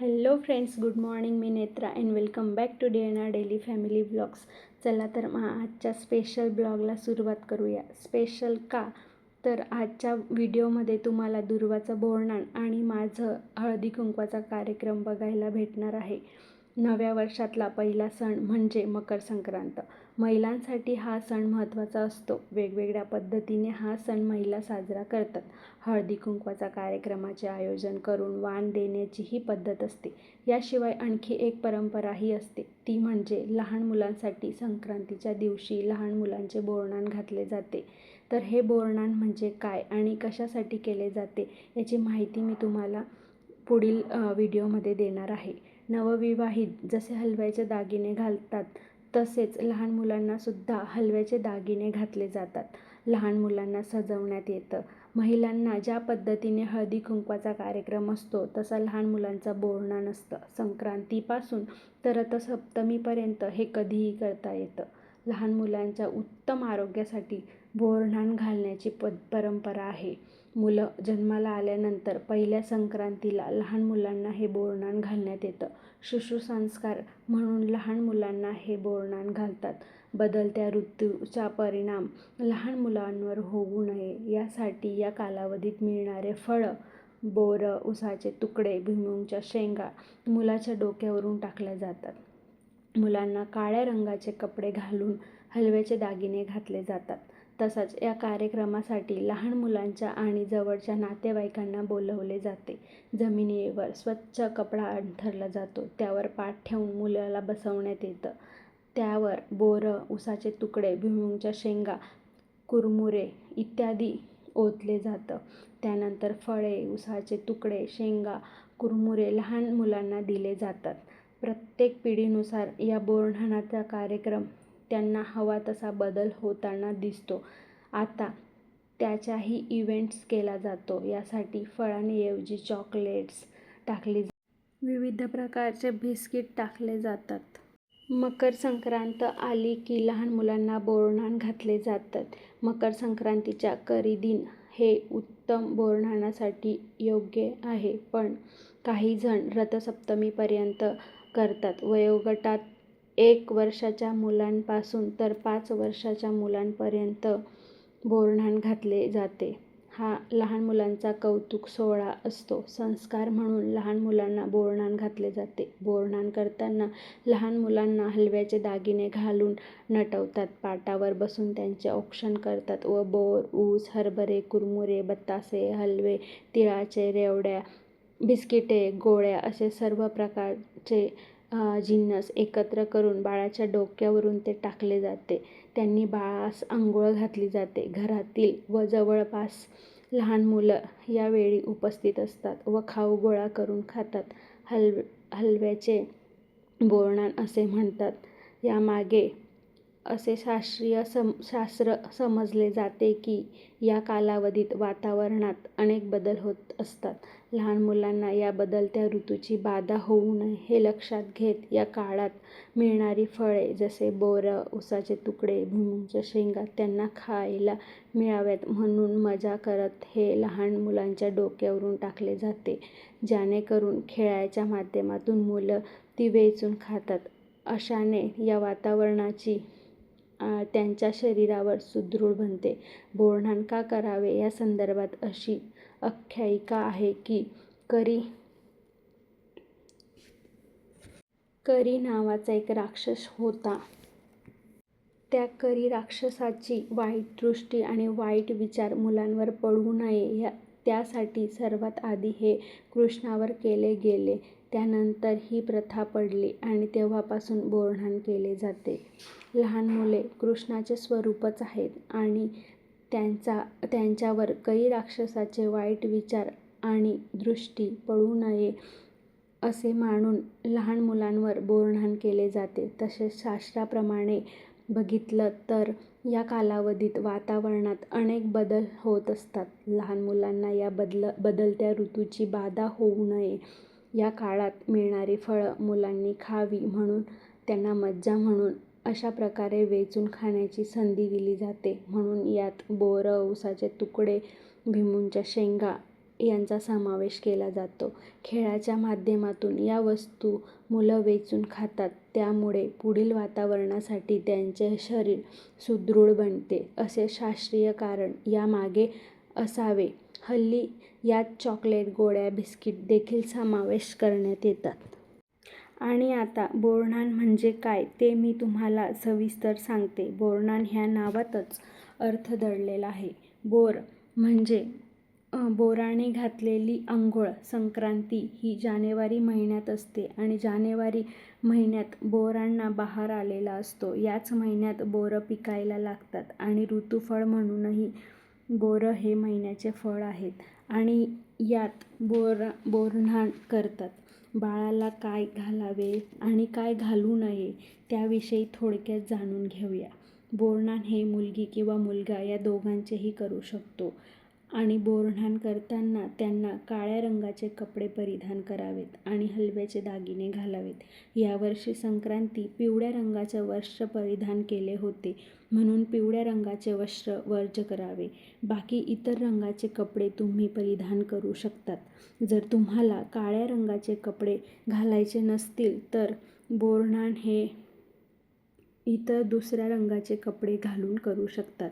Hello friends, good morning. मी Netra and welcome back to DNA daily family blogs. चला तर मग आजच्या स्पेशल ब्लॉगला सुरुवात करूया. स्पेशल का तर आजच्या व्हिडिओमध्ये तुम्हाला दुर्वाचं बोरनान आणि माझं हळदी कुंकवाचा कार्यक्रम बघायला भेटणार आहे. नव्या वर्षातला पहिला सण म्हणजे मकर संक्रांत. महिलांसाठी हा सण महत्त्वाचा असतो. वेगवेगळ्या पद्धतीने हा सण महिला साजरा करतात. हळदी कुंकवाचा कार्यक्रमाचे आयोजन करून वाण देण्याची ही पद्धत असते. याशिवाय आणखी एक परंपराही असते, ती म्हणजे लहान मुलांसाठी संक्रांतीच्या दिवशी लहान मुलांचे बोरनान घातले जाते. तर हे बोरनान म्हणजे काय आणि कशासाठी केले जाते याची माहिती मी तुम्हाला पुढील व्हिडिओमध्ये देणार आहे. नवविवाहित जसे हलव्याचे दागिने घालतात तसेच लहान मुलांनासुद्धा हलव्याचे दागिने घातले जातात. लहान मुलांना सजवण्यात येतं. महिलांना ज्या पद्धतीने हळदी कुंकवाचा कार्यक्रम असतो तसा लहान मुलांचा बोरनान असतं. संक्रांतीपासून तर रथसप्तमीपर्यंत हे कधीही करता येतं. लहान मुलांच्या उत्तम आरोग्यासाठी बोरनान घालण्याची परंपरा आहे. मुलं जन्माला आल्यानंतर पहिल्या संक्रांतीला लहान मुलांना हे बोरनान घालण्यात येतं. शिशुसंस्कार म्हणून लहान मुलांना हे बोरनान घालतात. बदलत्या ऋतूचा परिणाम लहान मुलांवर होऊ नये यासाठी या कालावधीत मिळणारे फळं, बोरं, उसाचे तुकडे, भुईमुगाच्या शेंगा मुलाच्या डोक्यावरून टाकल्या जातात. मुलांना काळ्या रंगाचे कपडे घालून हलव्याचे दागिने घातले जातात. तसंच या कार्यक्रमासाठी लहान मुलांच्या आणि जवळच्या नातेवाईकांना बोलवले जाते. जमिनीवर स्वच्छ कपडा अंथरला जातो. त्यावर पाट ठेवून मुलाला बसवण्यात येतं. त्यावर बोरं, उसाचे तुकडे, भुईमुगाच्या शेंगा, कुरमुरे इत्यादी ओतले जातं. त्यानंतर फळे, उसाचे तुकडे, शेंगा, कुरमुरे लहान मुलांना दिले जातात. प्रत्येक पिढीनुसार या बोरनानाचा कार्यक्रम त्यांना हवा तसा बदल होताना दिसतो. आता त्याचाही इव्हेंट्स केला जातो. यासाठी फळांऐवजी चॉकलेट्स टाकली जातात. विविध प्रकारचे बिस्किट टाकले जातात. मकर संक्रांत आली की लहान मुलांना बोरनान घातले जातात. मकर संक्रांतीच्या दिन हे उत्तम बोरनानासाठी योग्य आहे, पण काही जण रथसप्तमीपर्यंत करतात. वयोगटात 1 वर्षाच्या मुलांपासून तर 5 वर्षाच्या मुलांपर्यंत बोरनान घातले जाते. हा लहान मुलांचा कौतुक सोहळा असतो. संस्कार म्हणून लहान मुलांना बोरनान घातले जाते. बोरनान करताना लहान मुलांना हलव्याचे दागिने घालून नटवतात. पाटावर बसून त्यांचे औक्षण करतात व बोर, ऊस, हरभरे, कुरमुरे, बतासे, हलवे, तिळाचे, रेवड्या, बिस्किटे, गोळ्या असे सर्व प्रकारचे जिन्नस एकत्र करून बाळाच्या डोक्यावरून ते टाकले जाते. त्यांनी बाळास अंघोळ घातली जाते. घरातील व जवळपास लहान मुलं यावेळी उपस्थित असतात व खाऊ गोळा करून खातात. हलव्याचे बोरनान असे म्हणतात. यामागे असे शास्त्र समजले जाते की या कालावधीत वातावरणात अनेक बदल होत असतात. लहान मुलांना या बदलत्या ऋतूची बाधा होऊ नये हे लक्षात घेत या काळात मिळणारी फळे जसे बोरं, उसाचे तुकडे, भुईमुगाच्या शेंगा त्यांना खायला मिळाव्यात म्हणून मजा करत हे लहान मुलांच्या डोक्यावरून टाकले जाते, जेणेकरून खेळाच्या माध्यमातून मुलं ती वेचून खातात. अशाने या वातावरणाची त्यांच्या शरीरावर सुदृढ बनते. बोरनान का करावे या संदर्भात अशी आख्यायिका आहे की करी नावाचा एक राक्षस होता. त्या करी राक्षसाची वाईट दृष्टी आणि वाईट विचार मुलांवर पडू नये त्यासाठी सर्वात आधी हे कृष्णावर केले गेले. त्यानंतर ही प्रथा पडली आणि तेव्हापासून बोरनान केले जाते. लहान मुले कृष्णाचे स्वरूपच आहेत आणि त्यांच्यावर करी राक्षसाचे वाईट विचार आणि दृष्टी पडू नये असे मानून लहान मुलांवर बोरनान केले जाते. तसेच शास्त्राप्रमाणे बघितलं तर या कालावधीत वातावरणात अनेक बदल होत असतात. लहान मुलांना या बदलत्या ऋतूची बाधा होऊ नये या काळात मिळणारी फळं मुलांनी खावी म्हणून त्यांना मज्जा म्हणून अशा प्रकारे वेचून खाण्याची संधी दिली जाते. म्हणून यात बोरं, उसाचे तुकडे, भुईमुगाच्या शेंगा यांचा समावेश केला जातो. खेळाच्या माध्यमातून या वस्तू मुलं वेचून खातात, त्यामुळे पुढील वातावरणासाठी त्यांचे शरीर सुदृढ बनते असे शास्त्रीय कारण यामागे असावे. हल्ली यात चॉकलेट, गोळ्या, बिस्किट देखील समावेश करण्यात येतात. आणि आता बोरन्हाण म्हणजे काय ते मी तुम्हाला सविस्तर सांगते. बोरन्हाण ह्या नावातच अर्थ दडलेला आहे. बोर म्हणजे बोराने घातलेली अंघोळ. संक्रांती ही जानेवारी महिन्यात असते आणि जानेवारी महिन्यात बोरांना बहार आलेला असतो. याच महिन्यात बोरं पिकायला लागतात आणि ऋतुफळ म्हणूनही बोरं हे महिन्याचे फळ आहेत आणि यात बोरन्हाण करतात. बाळाला काय घालावे आणि काय घालू नये त्याविषयी थोडक्यात जाणून घेऊया. बोरन्हाण हे मुलगी किंवा मुलगा या दोघांचेही करू शकतो आणि बोरन्हाण करताना त्यांना काळ्या रंगाचे कपडे परिधान करावेत आणि हलव्याचे दागिने घालावेत. यावर्षी संक्रांती पिवळ्या रंगाचे वस्त्र परिधान केले होते म्हणून पिवळ्या रंगाचे वस्त्र वर्ज करावे. बाकी इतर रंगाचे कपडे तुम्ही परिधान करू शकतात. जर तुम्हाला काळ्या रंगाचे कपडे घालायचे नसतील तर बोरन्हाण हे इतर दुसऱ्या रंगाचे कपडे घालून करू शकतात.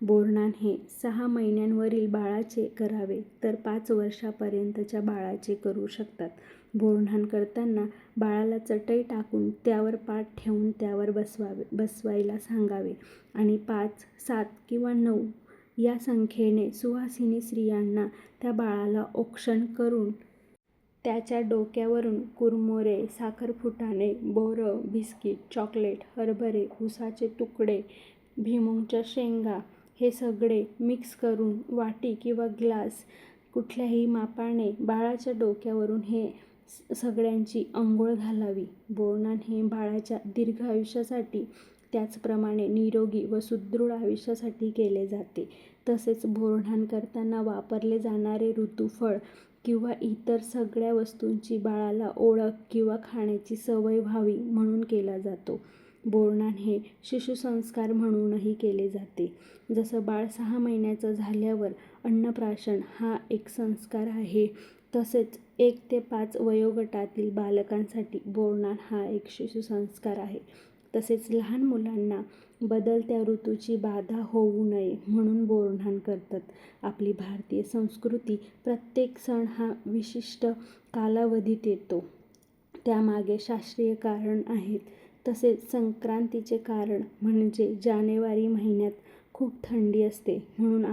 बोरन्हाण हे 6 महिन्यांवरील बाळाचे करावे तर 5 वर्षापर्यंतच्या बाळाचे करू शकतात. बोरन्हाण करताना बाळाला चटई टाकून त्यावर पाठ ठेवून त्यावर बसवायला सांगावे आणि 5, 7 किंवा 9 या संख्येने सुवासिनी स्त्रियांना त्या बाळाला औक्षण करून त्याच्या डोक्यावरून कुरमुरे, साखरफुटाणे, बोरं, बिस्किट, चॉकलेट, हरभरे, ऊसाचे तुकडे, भुईमुगाच्या शेंगा हे सगळे मिक्स करून वाटी किंवा ग्लास कुठल्याही मापाने बाळाच्या डोक्यावरून हे सगळ्यांची अंघोळ घालावी. बोरन्हाण हे बाळाच्या दीर्घ आयुष्यासाठी त्याचप्रमाणे निरोगी व सुदृढ आयुष्यासाठी केले जाते. तसेच बोरन्हाण करताना वापरले जाणारे ऋतुफळ किंवा इतर सगळ्या वस्तूंची बाळाला ओळख किंवा खाण्याची सवय व्हावी म्हणून केला जातो. बोरन्हाण हे शिशुसंस्कार म्हणूनही केले जाते. जसं बाळ 6 महिन्याचं झाल्यावर अन्नप्राशन हा एक संस्कार आहे, तसेच 1 ते 5 वयोगटातील बालकांसाठी बोरन्हाण हा एक शिशुसंस्कार आहे. तसेच लहान मुलांना बदलत्या ऋतूची बाधा होऊ नये म्हणून बोरन्हाण करतात. आपली भारतीय संस्कृती प्रत्येक सण हा विशिष्ट कालावधीत येतो, त्यामागे शास्त्रीय कारण आहेत. तसेच संक्रांतीचे कारण म्हणजे जानेवारी महिन्यात खूप थंडी असते म्हणून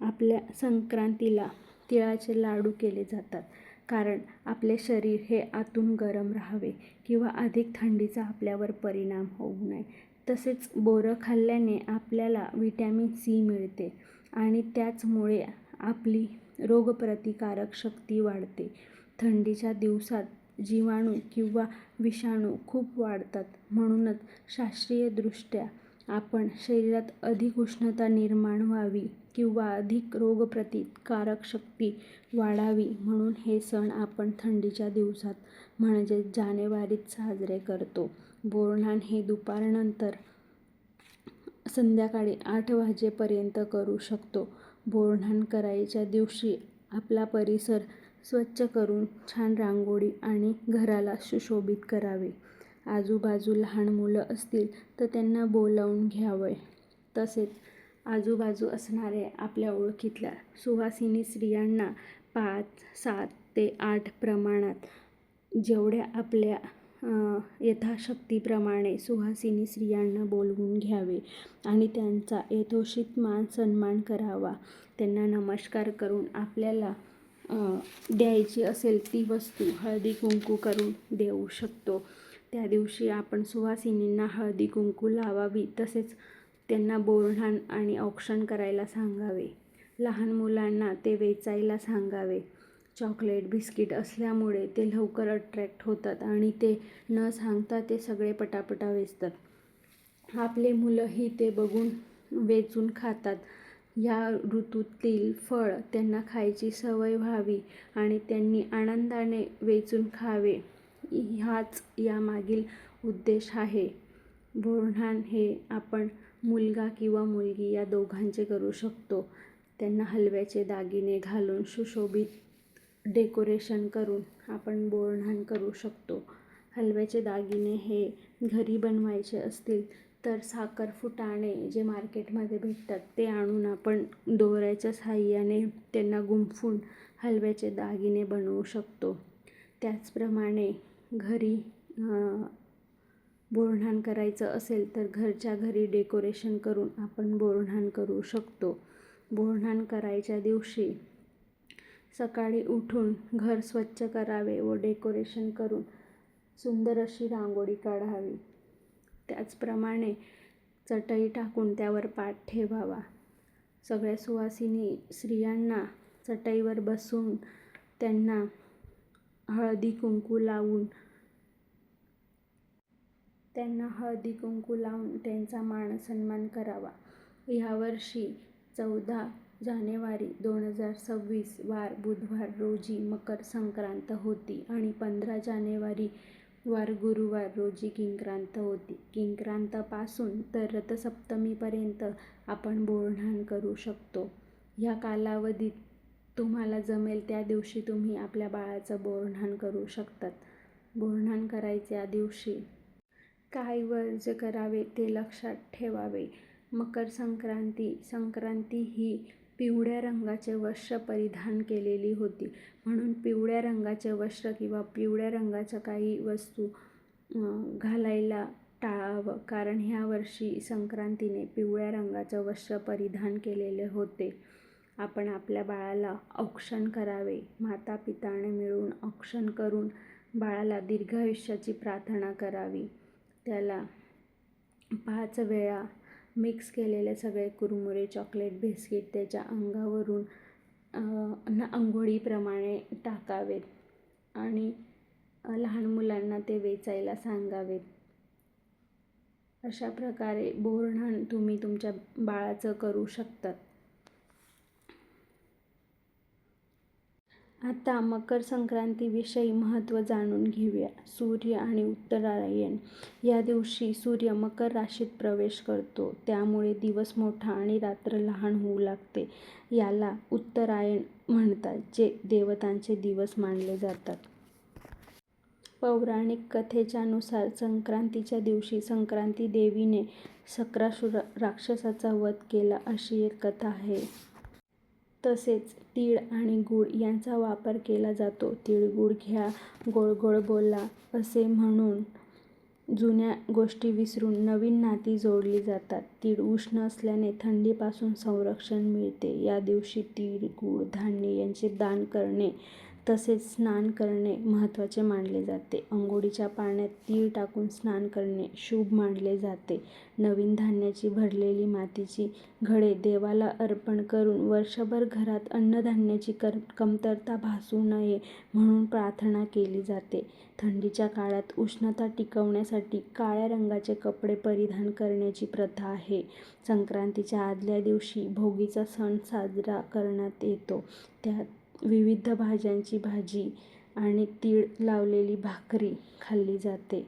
आपल्या संक्रांतीला तिळाचे लाडू केले जातात, कारण आपले शरीर हे आतून गरम राहावे किंवा अधिक थंडीचा आपल्यावर परिणाम होऊ नये. तसेच बोरं खाल्ल्याने आपल्याला व्हिटॅमिन सी मिळते आणि त्याचमुळे आपली रोगप्रतिकारक शक्ती वाढते. थंडीच्या दिवसात जीवाणू किंवा विषाणू खूप वाढतात म्हणूनच शास्त्रीयदृष्ट्या आपण शरीरात अधिक उष्णता निर्माण व्हावी किंवा अधिक रोगप्रतिकारक शक्ती वाढावी म्हणून हे सण आपण थंडीच्या दिवसात म्हणजे जानेवारीत साजरे करतो. बोरन्हाण हे दुपारनंतर संध्याकाळी 8 वाजेपर्यंत करू शकतो. बोरन्हाण करायच्या दिवशी आपला परिसर स्वच्छ करून छान रांगोळी आणि घराला सुशोभित करावे. आजूबाजू लहान मुलं असतील तर त्यांना बोलावून घ्यावे. तसेच आजूबाजू असणाऱ्या आपल्या ओळखीतल्या सुवासिनी स्त्रियांना 5, 7 ते 8 प्रमाणात जेवढ्या आपल्या यथाशक्तीप्रमाणे सुवासिनी स्त्रियांना बोलवून घ्यावे आणि त्यांचा यथोचित मान सन्मान करावा. त्यांना नमस्कार करून आपल्याला द्यायची असेल ती वस्तू हळदी कुंकू करून देऊ शकतो. त्या दिवशी आपण सुवासिनींना हळदी कुंकू लावावी. तसेच त्यांना बोरन्हाण आणि औक्षण करायला सांगावे. लहान मुलांना ते वेचायला सांगावे. चॉकलेट, बिस्किट असल्यामुळे ते लवकर अट्रॅक्ट होतात आणि ते न सांगता ते सगळे पटापटा वेचतात. आपले मुलंही ते बघून वेचून खातात. या ऋतूतील फळ त्यांना खायची सवय व्हावी आणि त्यांनी आनंदाने वेचून खावे, हाच यामागील उद्देश आहे. बोरन्हाण हे आपण मुलगा किंवा मुलगी या दोघांचे करू शकतो. त्यांना हलव्याचे दागिने घालून सुशोभित डेकोरेशन करून आपण बोरन्हाण करू शकतो. हलव्याचे दागिने हे घरी बनवायचे असतील तर साखर फुटाणे जे मार्केटमध्ये भेटतात ते आणून आपण दोऱ्याच्या साहाय्याने त्यांना गुंफून हलव्याचे दागिने बनवू शकतो. त्याचप्रमाणे घरी बोरन्हाण करायचं असेल तर घरच्या घरी डेकोरेशन करून आपण बोरन्हाण करू शकतो. बोरन्हाण करायच्या दिवशी सकाळी उठून घर स्वच्छ करावे व डेकोरेशन करून सुंदर अशी रांगोळी काढावी. त्याचप्रमाणे चटई टाकून त्यावर पाट ठेवावा. सगळ्या सुवासिनी स्त्रियांना चटईवर बसून त्यांना हळदी कुंकू लावून त्यांचा मान सन्मान करावा. यावर्षी 14 जानेवारी 2026 वार बुधवार रोजी मकर संक्रांत होती आणि 15 जानेवारी वार गुरुवार रोजी किंक्रांत होती. किंक्रांतपासून तर रथसप्तमीपर्यंत आपण बोरन्हाण करू शकतो. ह्या कालावधीत तुम्हाला जमेल त्या दिवशी तुम्ही आपल्या बाळाचं बोरन्हाण करू शकतात. बोरन्हाण करायच्या दिवशी काय वर्ज्य करावे ते लक्षात ठेवावे. मकर संक्रांती ही पिवळ्या रंगाचे वस्त्र परिधान केलेली होती. म्हणून पिवळ्या रंगाचे वस्त्र किंवा पिवळ्या रंगाच्या काही वस्तू घालायला टाळावं, कारण ह्या वर्षी संक्रांतीने पिवळ्या रंगाचं वस्त्र परिधान केलेले होते. आपण आपल्या बाळाला औक्षण करावे. माता पिताने मिळून औक्षण करून बाळाला दीर्घायुष्याची प्रार्थना करावी. त्याला 5 वेळा मिक्स केलेले सगळे कुरमुरे चॉकलेट बिस्किट त्याच्या अंगावरून अंघोळीप्रमाणे टाकावेत आणि लहान मुलांना ते वेचायला सांगावेत. अशा प्रकारे बोरन्हाण तुम्ही तुमच्या बाळाचं करू शकतात. आता मकर संक्रांतीविषयी महत्त्व जाणून घेऊया. सूर्य आणि उत्तरायण या दिवशी सूर्य मकर राशीत प्रवेश करतो. त्यामुळे दिवस मोठा आणि रात्र लहान होऊ लागते. याला उत्तरायण म्हणतात, जे देवतांचे दिवस मानले जातात. पौराणिक कथेच्या नुसार संक्रांतीच्या दिवशी संक्रांती देवीने सक्रासूर राक्षसाचा वध केला अशी एक कथा आहे. तसेच तीळ आणि गूळ यांचा वापर केला जातो. तिळगुळ घ्या, गोड गोड बोला असे म्हणून जुन्या गोष्टी विसरून नवीन नाती जोडली जातात. तीळ उष्ण असल्याने थंडीपासून संरक्षण मिळते. या दिवशी तीळ, गूळ, धान्य यांचे दान करणे तसेच स्नान करणे महत्त्वाचे मानले जाते. अंघोळीच्या पाण्यात तीळ टाकून स्नान करणे शुभ मानले जाते. नवीन धान्याची भरलेली मातीची घडे देवाला अर्पण करून वर्षभर घरात अन्नधान्याची कमतरता भासू नये म्हणून प्रार्थना केली जाते. थंडीच्या काळात उष्णता टिकवण्यासाठी काळ्या रंगाचे कपडे परिधान करण्याची प्रथा आहे. संक्रांतीच्या आदल्या दिवशी भोगीचा सण साजरा करण्यात येतो. त्यात विविध भाज्यांची भाजी आणि तीळ लावलेली भाकरी खाल्ली जाते.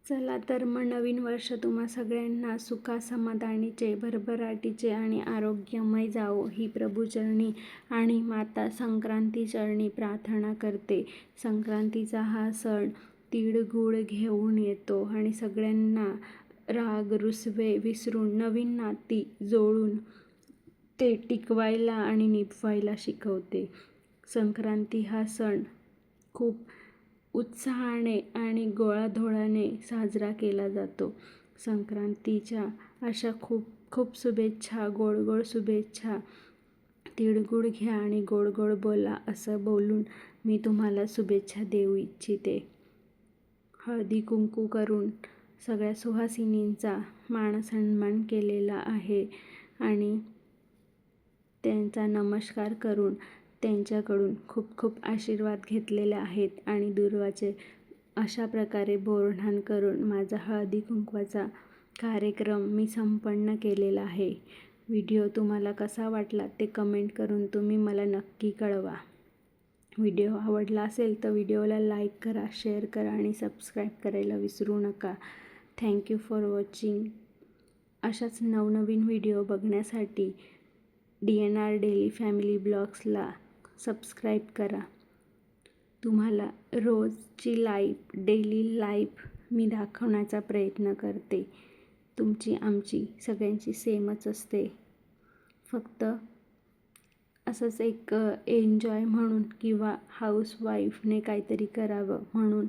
चला तर मग नवीन वर्ष तुम्हा सगळ्यांना सुखासमाधानीचे, भरभराटीचे आणि आरोग्यमय जावो ही प्रभूचरणी आणि माता संक्रांतीचरणी प्रार्थना करते. संक्रांतीचा हा सण तीळ-गूळ घेऊन येतो आणि सगळ्यांना राग रुसवे विसरून नवीन नाती जोडून ते टिकवायला आणि निभवायला शिकवते. संक्रांती हा सण खूप उत्साहाने आणि गोळाधोळाने साजरा केला जातो. संक्रांतीच्या अशा खूप खूप शुभेच्छा, गोड गोड शुभेच्छा. तिळगुळ घ्या आणि गोड गोड बोला असं बोलून मी तुम्हाला शुभेच्छा देऊ इच्छिते. हळदी कुंकू करून सगळ्या सुहासिनींचा मानसन्मान केलेला आहे आणि त्यांचा नमस्कार करून त्यांच्याकडून खूप खूप आशीर्वाद घेतलेले आहेत आणि दुर्वाचे अशा प्रकारे बोरन्हाण करून माझा हळदी कुंकवाचा कार्यक्रम मी संपन्न केलेला आहे. व्हिडिओ तुम्हाला कसा वाटला ते कमेंट करून तुम्ही मला नक्की कळवा. व्हिडिओ आवडला असेल तर व्हिडिओला लाईक करा, शेअर करा आणि सबस्क्राईब करायला विसरू नका. Thank you for watching. अशाच नवनवीन व्हिडिओ बघण्यासाठी DNR डेली फॅमिली ब्लॉग्सला सबस्क्राईब करा. तुम्हाला रोजची डेली लाईफ मी दाखवण्याचा प्रयत्न करते. तुमची आमची सगळ्यांची सेमच असते. फक्त असंच एक एन्जॉय म्हणून किंवा हाऊसवाईफने काहीतरी करावं म्हणून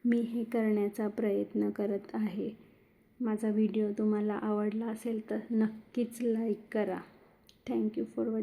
मी हे करण्याचा प्रयत्न करत आहे. माझा व्हिडिओ तुम्हाला आवडला असेल तर नक्कीच लाईक करा. Thank you for watching.